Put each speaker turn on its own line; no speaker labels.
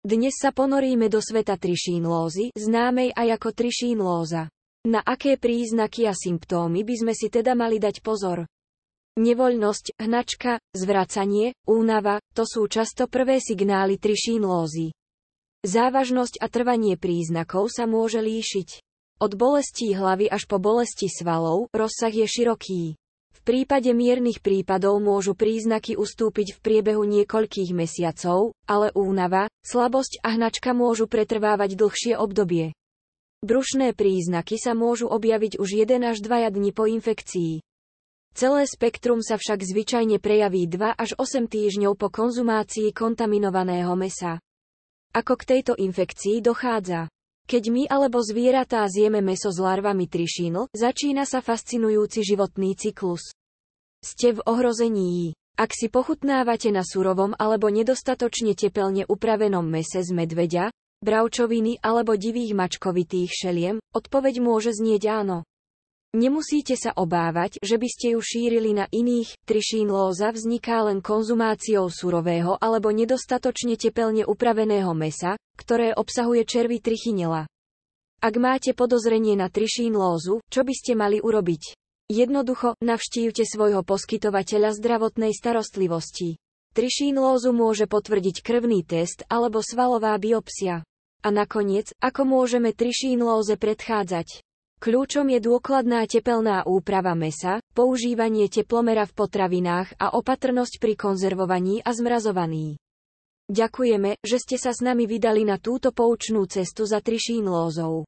Dnes sa ponoríme do sveta trišínlózy, známej aj ako trišínlóza. Na aké príznaky a symptómy by sme si teda mali dať pozor? Nevoľnosť, hnačka, zvracanie, únava, to sú často prvé signály trišínlózy. Závažnosť a trvanie príznakov sa môže líšiť. Od bolestí hlavy až po bolesti svalov, rozsah je široký. V prípade miernych prípadov môžu príznaky ustúpiť v priebehu niekoľkých mesiacov, ale únava, slabosť a hnačka môžu pretrvávať dlhšie obdobie. Brušné príznaky sa môžu objaviť už 1 až 2 dni po infekcii. Celé spektrum sa však zvyčajne prejaví 2 až 8 týždňov po konzumácii kontaminovaného mäsa. Ako k tejto infekcii dochádza? Keď my alebo zvieratá zjeme mäso s larvami trišínl, začína sa fascinujúci životný cyklus. Ste v ohrození. Ak si pochutnávate na surovom alebo nedostatočne tepelne upravenom mäse z medveďa, bravčoviny alebo divých mačkovitých šeliem, odpoveď môže znieť áno. Nemusíte sa obávať, že by ste ju šírili na iných. Trišínlóza vzniká len konzumáciou surového alebo nedostatočne tepelne upraveného mäsa, ktoré obsahuje červy trichinela. Ak máte podozrenie na trišínlózu, čo by ste mali urobiť? Jednoducho, navštívte svojho poskytovateľa zdravotnej starostlivosti. Trišínlózu môže potvrdiť krvný test alebo svalová biopsia. A nakoniec, ako môžeme trišínlóze predchádzať? Kľúčom je dôkladná tepelná úprava mäsa, používanie teplomera v potravinách a opatrnosť pri konzervovaní a zmrazovaní. Ďakujeme, že ste sa s nami vydali na túto poučnú cestu za trišínlózou.